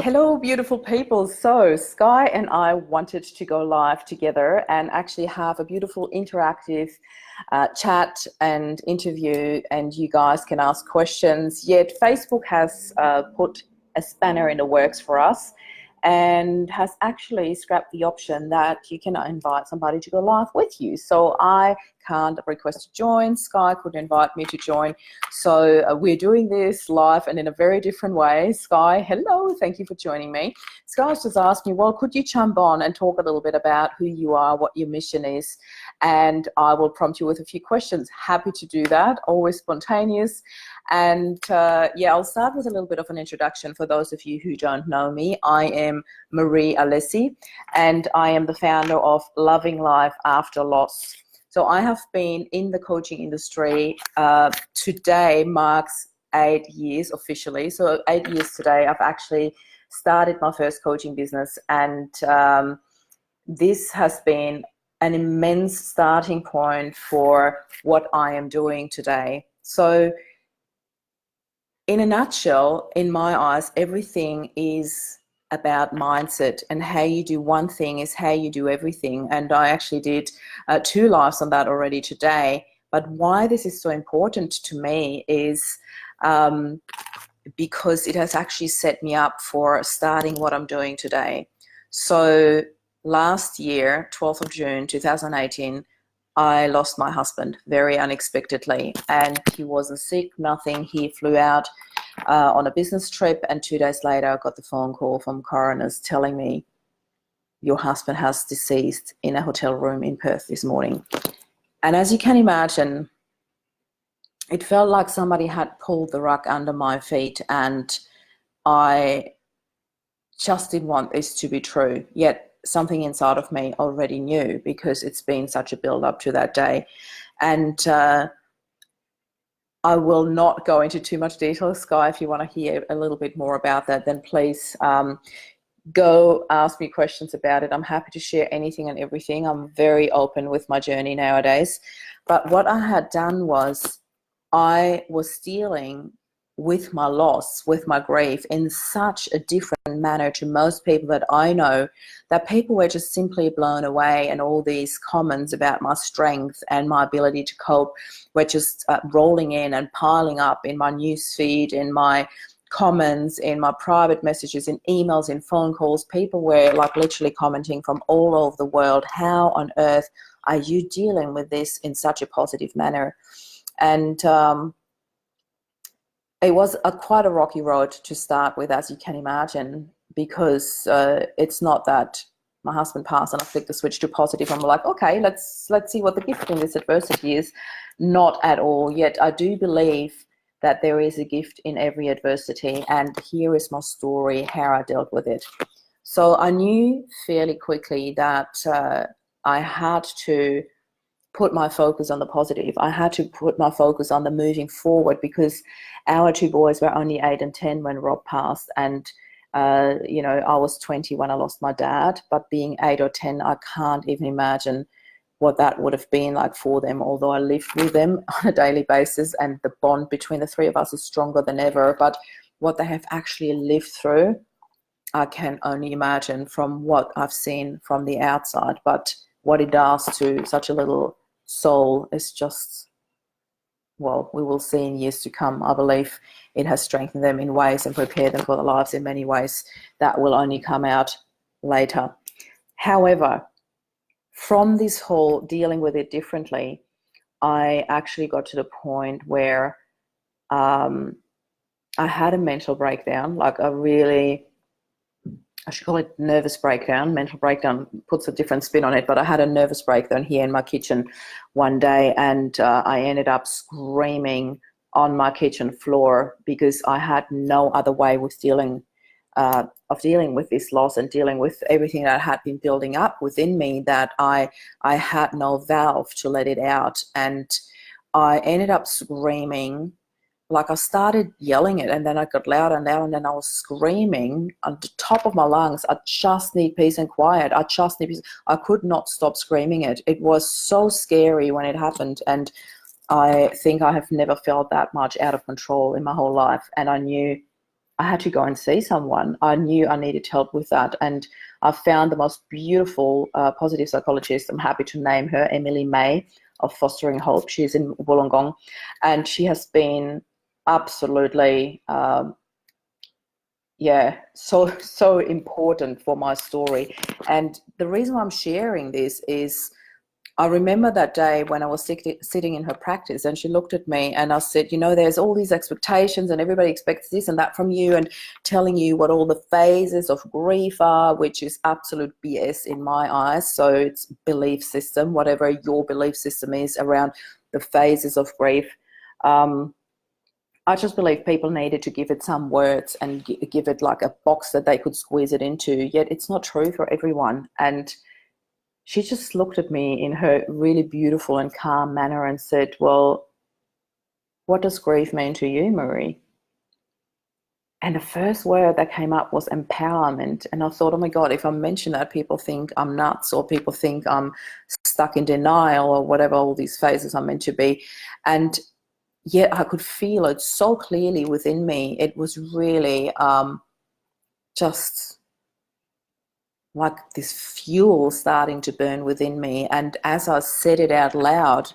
Hello, beautiful people. So, Sky and I wanted to go live together and actually have a beautiful interactive chat and interview, and you guys can ask questions. Yet, Facebook has put a spanner in the works for us and has actually scrapped the option that you cannot invite somebody to go live with you. So, I can't request to join. Sky could invite me to join. So we're doing this live and in a very different way. Sky, hello, thank you for joining me. Sky's just asked me, well, could you jump on and talk a little bit about who you are, what your mission is, and I will prompt you with a few questions. Happy to do that, always spontaneous. And yeah, I'll start with a little bit of an introduction for those of you who don't know me. I am Marie Alessi, and I am the founder of Loving Life After Loss. So I have been in the coaching industry. Today marks 8 years officially. So 8 years today, I've actually started my first coaching business, and this has been an immense starting point for what I am doing today. So in a nutshell, in my eyes, everything is about mindset, and how you do one thing is how you do everything. And I actually did 2 lives on that already today. But why this is so important to me is because it has actually set me up for starting what I'm doing today. So last year, 12th of June 2018, I lost my husband very unexpectedly, and he wasn't sick, nothing. He flew out on a business trip, and 2 days later I got the phone call from coroners telling me, your husband has deceased in a hotel room in Perth this morning. And as you can imagine, it felt like somebody had pulled the rug under my feet, and I just didn't want this to be true. Yet something inside of me already knew, because it's been such a build up to that day. And I will not go into too much detail. Sky, if you want to hear a little bit more about that, then please go ask me questions about it. I'm happy to share anything and everything. I'm very open with my journey nowadays. But what I had done was I was dealing with my loss, with my grief, in such a different manner to most people that I know, that people were just simply blown away, and all these comments about my strength and my ability to cope were just rolling in and piling up in my news feed, in my comments, in my private messages, in emails, in phone calls. People were like literally commenting from all over the world, how on earth are you dealing with this in such a positive manner? And it was quite a rocky road to start with, as you can imagine, because it's not that my husband passed and I flicked the switch to positive. I'm like, okay, let's see what the gift in this adversity is. Not at all. Yet I do believe that there is a gift in every adversity, and here is my story, how I dealt with it. So I knew fairly quickly that I had to put my focus on the positive. I had to put my focus on the moving forward, because our 2 boys were only 8 and 10 when Rob passed, and you know, I was 20 when I lost my dad. But being 8 or 10, I can't even imagine what that would have been like for them, although I lived with them on a daily basis, and the bond between the 3 of us is stronger than ever. But what they have actually lived through, I can only imagine from what I've seen from the outside. But what it does to such a little soul is just, well, we will see in years to come. I believe it has strengthened them in ways and prepared them for their lives in many ways that will only come out later. However, from this whole dealing with it differently, I actually got to the point where I had a mental breakdown, like a really, I should call it nervous breakdown. Mental breakdown puts a different spin on it, but I had a nervous breakdown here in my kitchen one day, and I ended up screaming on my kitchen floor, because I had no other way with dealing with this loss and dealing with everything that had been building up within me, that I had no valve to let it out. And I ended up screaming. Like, I started yelling it, and then I got louder and louder, and then I was screaming at the top of my lungs, I just need peace and quiet. I just need peace. I could not stop screaming it. It was so scary when it happened, and I think I have never felt that much out of control in my whole life. And I knew I had to go and see someone. I knew I needed help with that. And I found the most beautiful positive psychologist. I'm happy to name her, Emily May of Fostering Hope. She's in Wollongong. And she has been absolutely, so important for my story. And the reason why I'm sharing this is I remember that day when I was sitting in her practice, and she looked at me and I said, there's all these expectations and everybody expects this and that from you, and telling you what all the phases of grief are, which is absolute BS in my eyes. So it's belief system, whatever your belief system is around the phases of grief. I just believe people needed to give it some words and give it like a box that they could squeeze it into, yet it's not true for everyone. And she just looked at me in her really beautiful and calm manner and said, well, what does grief mean to you, Marie? And the first word that came up was empowerment. And I thought, oh my God, if I mention that, people think I'm nuts, or people think I'm stuck in denial, or whatever all these phases are meant to be. And yet I could feel it so clearly within me. It was really just like this fuel starting to burn within me. And as I said it out loud,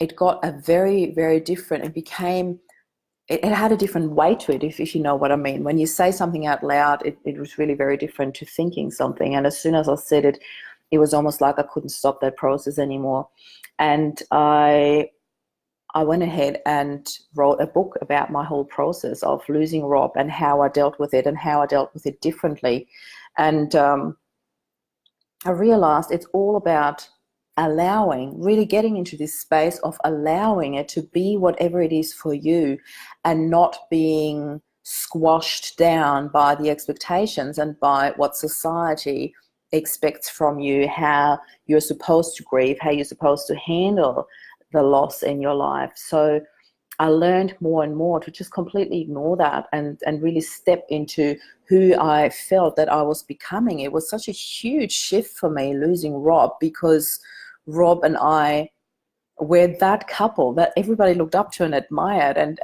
it got a very, very different, it had a different weight to it, if you know what I mean. When you say something out loud, it was really very different to thinking something. And as soon as I said it, it was almost like I couldn't stop that process anymore. And I went ahead and wrote a book about my whole process of losing Rob and how I dealt with it and how I dealt with it differently. And I realized it's all about allowing, really getting into this space of allowing it to be whatever it is for you, and not being squashed down by the expectations and by what society expects from you, how you're supposed to grieve, how you're supposed to handle the loss in your life. So I learned more and more to just completely ignore that and really step into who I felt that I was becoming. It was such a huge shift for me losing Rob, because Rob and I were that couple that everybody looked up to and admired. And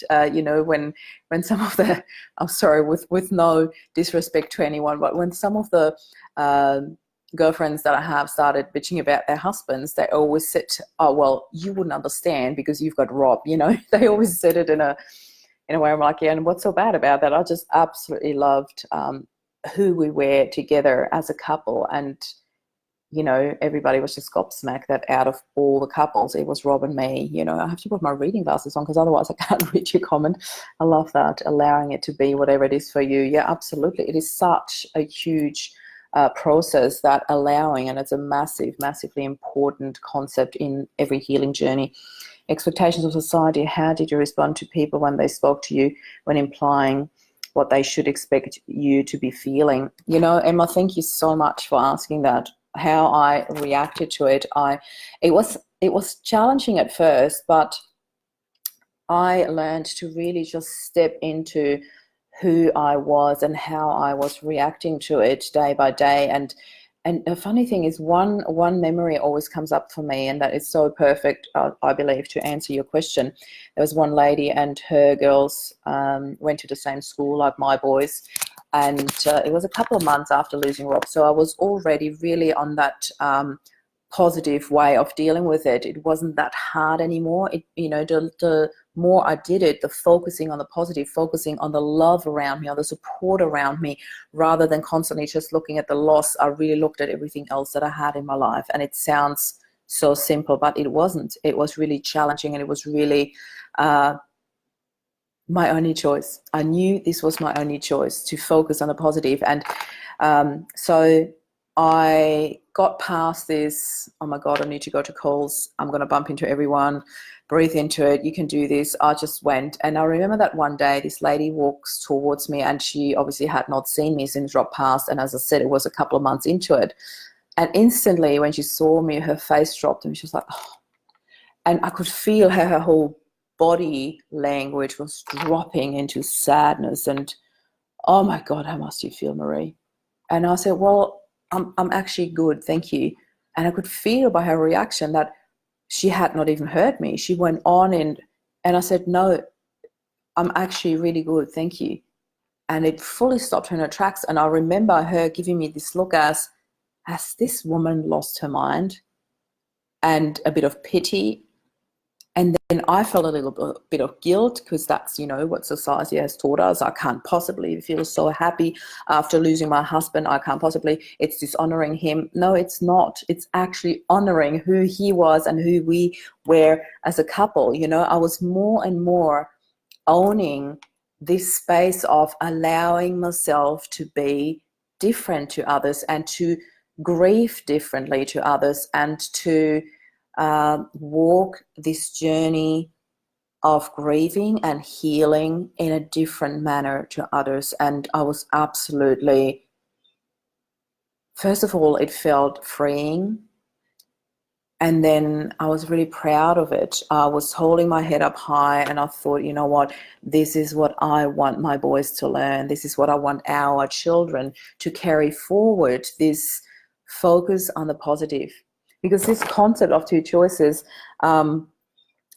when some of the, I'm sorry, with no disrespect to anyone, but when some of the girlfriends that I have started bitching about their husbands, they always said, oh, well, you wouldn't understand because you've got Rob, they always said it in a way. I'm like, yeah, and what's so bad about that? I just absolutely loved who we were together as a couple. And everybody was just gobsmacked that out of all the couples, it was Rob and me. I have to put my reading glasses on because otherwise I can't read your comment. I love that, allowing it to be whatever it is for you. Yeah, absolutely. It is such a huge process, that allowing, and it's a massively important concept in every healing journey. Expectations of society. How did you respond to people when they spoke to you, when implying what they should expect you to be feeling? Emma, thank you so much for asking that. How I reacted to it, it was challenging at first, but I learned to really just step into who I was and how I was reacting to it day by day. And the funny thing is, one memory always comes up for me, and that is so perfect, I believe, to answer your question. There was one lady and her girls went to the same school like my boys, and it was a couple of months after losing Rob. So I was already really on that positive way of dealing with it. It wasn't that hard anymore. The more I did it, the focusing on the positive, focusing on the love around me, on the support around me, rather than constantly just looking at the loss, I really looked at everything else that I had in my life. And it sounds so simple, but it wasn't. It was really challenging, and it was really my only choice. I knew this was my only choice, to focus on the positive. And so I got past this, oh my God, I need to go to calls, I'm going to bump into everyone, breathe into it, you can do this. I just went. And I remember that one day this lady walks towards me, and she obviously had not seen me since Rob passed. And as I said, it was a couple of months into it. And instantly when she saw me, her face dropped, and she was like, oh. And I could feel her whole body language was dropping into sadness. And, oh my God, how must you feel, Marie? And I said, well, I'm actually good, thank you. And I could feel by her reaction that she had not even heard me. She went on, and I said, no, I'm actually really good, thank you. And it fully stopped her in her tracks. And I remember her giving me this look as, has this woman lost her mind? And a bit of pity. And then I felt a little bit of guilt, because that's, what society has taught us. I can't possibly feel so happy after losing my husband. I can't possibly, it's dishonoring him. No, it's not. It's actually honoring who he was and who we were as a couple. I was more and more owning this space of allowing myself to be different to others and to grieve differently to others, and to walk this journey of grieving and healing in a different manner to others. And I was absolutely, first of all, it felt freeing. And then I was really proud of it. I was holding my head up high, and I thought, you know what, this is what I want my boys to learn. This is what I want our children to carry forward, this focus on the positive. Because this concept of two choices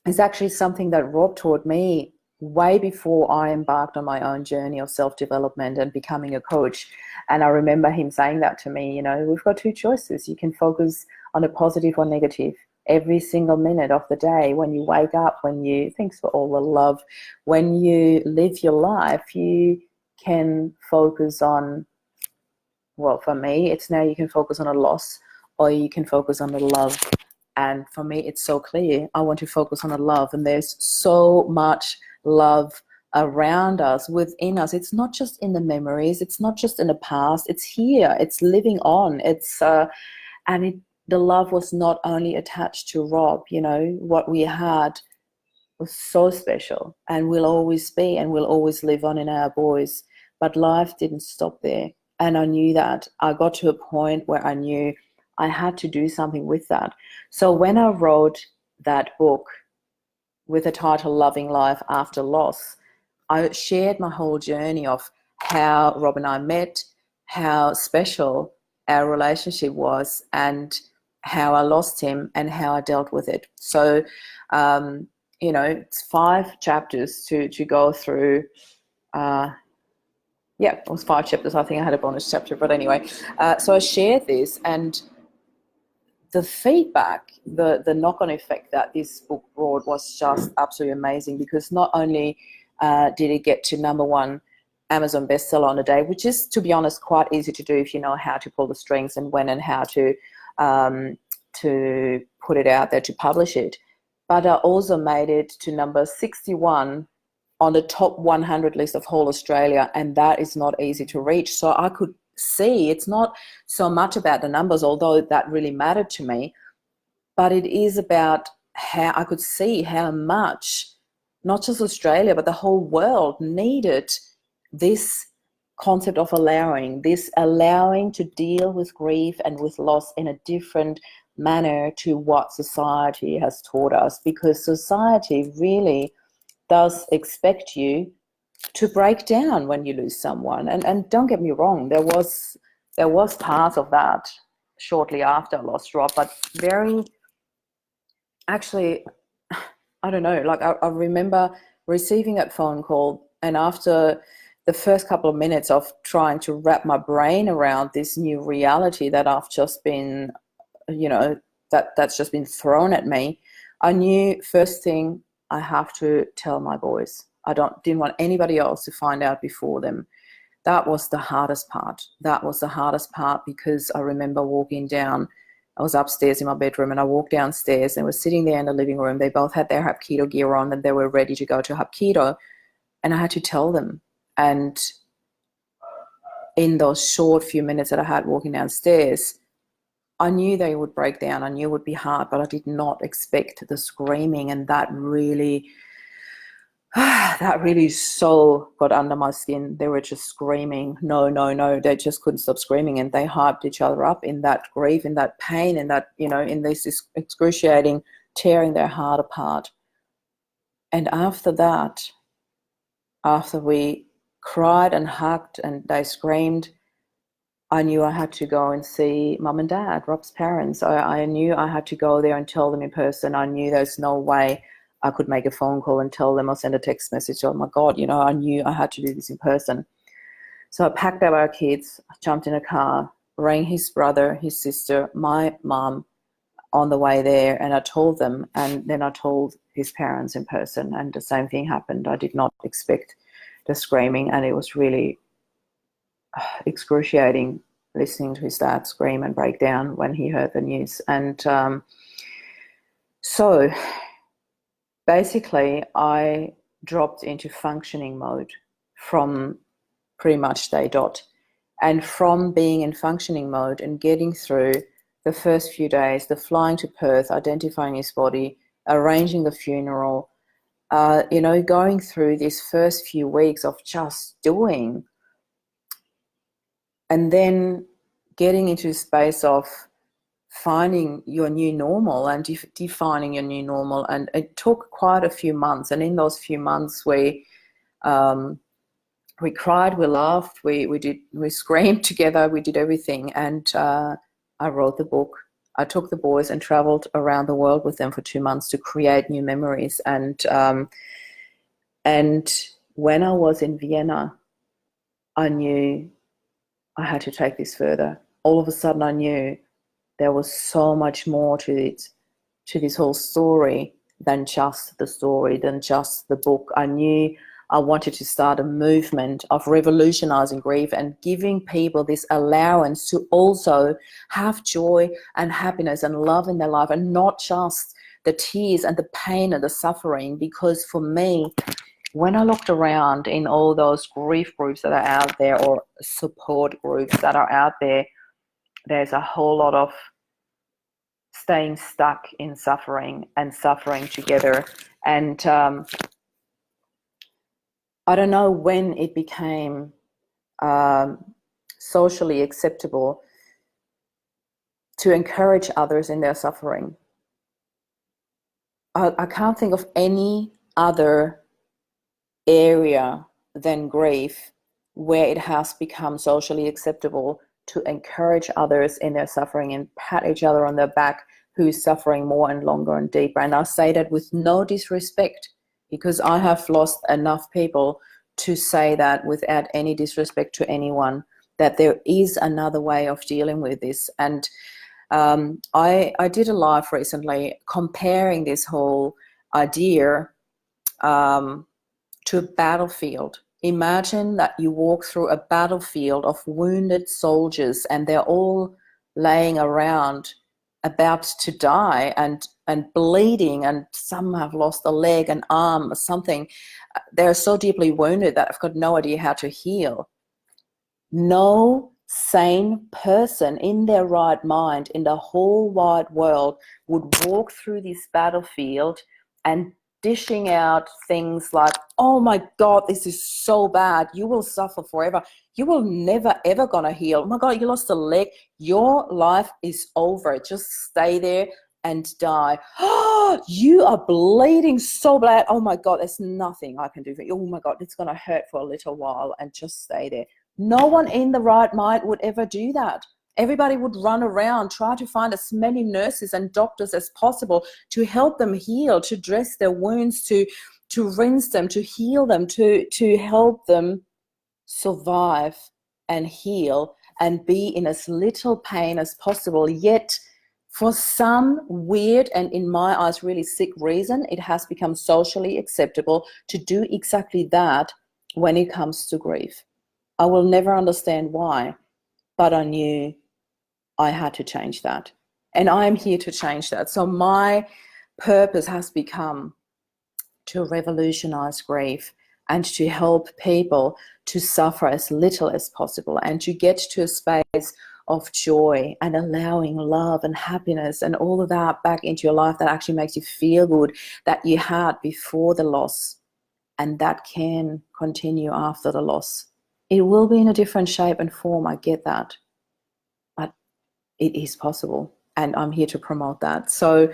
is actually something that Rob taught me way before I embarked on my own journey of self-development and becoming a coach. And I remember him saying that to me, we've got two choices. You can focus on a positive or negative every single minute of the day. When you wake up, when you, thanks for all the love, when you live your life, you can focus on, well, for me, it's now you can focus on a loss, or you can focus on the love. And for me, it's so clear. I want to focus on the love. And there's so much love around us, within us. It's not just in the memories. It's not just in the past. It's here. It's living on. The love was not only attached to Rob. What we had was so special, and will always be, and will always live on in our boys. But life didn't stop there. And I knew that. I got to a point where I knew I had to do something with that. So when I wrote that book with the title Loving Life After Loss, I shared my whole journey of how Rob and I met, how special our relationship was, and how I lost him and how I dealt with it. So, it's 5 chapters to go through. It was 5 chapters. I think I had a bonus chapter, but anyway. So I shared this, and the feedback, the knock-on effect that this book brought was just absolutely amazing, because not only did it get to #1 Amazon bestseller on a day, which is, to be honest, quite easy to do if you know how to pull the strings and when and how to put it out there, to publish it. But I also made it to number 61 on the top 100 list of whole Australia, and that is not easy to reach. So I could see it's not so much about the numbers, although that really mattered to me, but it is about how I could see how much, not just Australia, but the whole world needed this concept of allowing to deal with grief and with loss in a different manner to what society has taught us. Because society really does expect you to break down when you lose someone. And don't get me wrong, there was part of that shortly after I lost Rob, but actually, I don't know, like I remember receiving that phone call, and after the first couple of minutes of trying to wrap my brain around this new reality that I've just been, that's just been thrown at me, I knew first thing, I have to tell my boys. I didn't want anybody else to find out before them. That was the hardest part. Because I remember walking down, I was upstairs in my bedroom, and I walked downstairs and was sitting there in the living room. They both had their Hapkido gear on, and they were ready to go to Hapkido, and I had to tell them. And in those short few minutes that I had walking downstairs, I knew they would break down. I knew it would be hard, but I did not expect the screaming, and that really so got under my skin. They were just screaming, no. They just couldn't stop screaming, and they hyped each other up in that grief, in that pain, in that, in this excruciating, tearing their heart apart. And after that, after we cried and hugged and they screamed, I knew I had to go and see Mum and Dad, Rob's parents. I knew I had to go there and tell them in person. I knew there's no way I could make a phone call and tell them or send a text message. Oh my God, I knew I had to do this in person. So I packed up our kids, jumped in a car, rang his brother, his sister, my mum on the way there, and I told them, and then I told his parents in person, and the same thing happened. I did not expect the screaming, and it was really excruciating listening to his dad scream and break down when he heard the news. And so basically I dropped into functioning mode from pretty much day dot. And from being in functioning mode and getting through the first few days, the flying to Perth, identifying his body, arranging the funeral, going through these first few weeks of just doing, and then getting into a space of finding your new normal and defining your new normal. And it took quite a few months. And in those few months, we cried, we laughed, we screamed together, we did everything. And I wrote the book. I took the boys and traveled around the world with them for 2 months to create new memories. And when I was in Vienna, I knew I had to take this further. All of a sudden, I knew there was so much more to it, to this whole story than just the story, than just the book. I knew I wanted to start a movement of revolutionizing grief and giving people this allowance to also have joy and happiness and love in their life, and not just the tears and the pain and the suffering. Because for me, when I looked around in all those grief groups that are out there, or support groups that are out there, there's a whole lot of staying stuck in suffering and suffering together. And I don't know when it became socially acceptable to encourage others in their suffering. I can't think of any other area than grief where it has become socially acceptable to encourage others in their suffering and pat each other on their back who's suffering more and longer and deeper. And I say that with no disrespect, because I have lost enough people to say that without any disrespect to anyone, that there is another way of dealing with this. And I did a live recently comparing this whole idea to a battlefield. Imagine that you walk through a battlefield of wounded soldiers, and they're all laying around about to die and bleeding, and some have lost a leg, an arm, or something. They're so deeply wounded that I've got no idea how to heal. No sane person in their right mind in the whole wide world would walk through this battlefield and dishing out things like, oh my God, this is so bad, you will suffer forever, you will never ever gonna heal, oh my God, you lost a leg, your life is over, just stay there and die. Oh, you are bleeding so bad, oh my God, there's nothing I can do for you, oh my God, it's gonna hurt for a little while, and just stay there. No one in the right mind would ever do that. Everybody would run around, try to find as many nurses and doctors as possible to help them heal, to dress their wounds, to rinse them, to heal them, to help them survive and heal and be in as little pain as possible. Yet, for some weird and, in my eyes, really sick reason, it has become socially acceptable to do exactly that when it comes to grief. I will never understand why, but I knew I had to change that. And I am here to change that. So my purpose has become to revolutionize grief and to help people to suffer as little as possible and to get to a space of joy and allowing love and happiness and all of that back into your life that actually makes you feel good, that you had before the loss, and that can continue after the loss. It will be in a different shape and form, I get that, but it is possible, and I'm here to promote that. So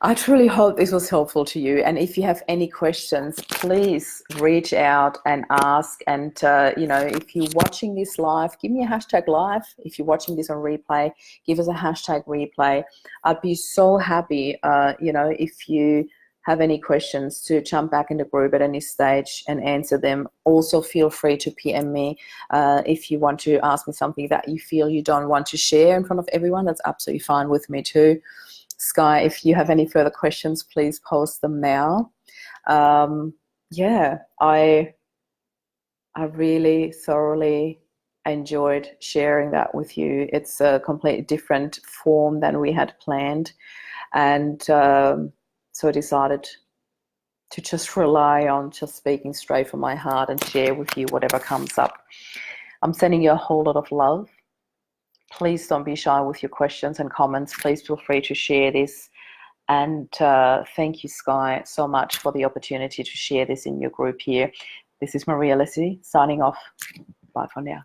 I truly hope this was helpful to you, and if you have any questions, please reach out and ask. And if you're watching this live, give me a hashtag live. If you're watching this on replay, give us a hashtag replay. I'd be so happy if you have any questions, to jump back in the group at any stage and answer them. Also feel free to PM me if you want to ask me something that you feel you don't want to share in front of everyone. That's absolutely fine with me too. Sky, if you have any further questions, please post them now. Yeah, I really thoroughly enjoyed sharing that with you. It's a completely different form than we had planned, and so I decided to just rely on just speaking straight from my heart and share with you whatever comes up. I'm sending you a whole lot of love. Please don't be shy with your questions and comments. Please feel free to share this. And thank you, Sky, so much for the opportunity to share this in your group here. This is Maria Leslie signing off. Bye for now.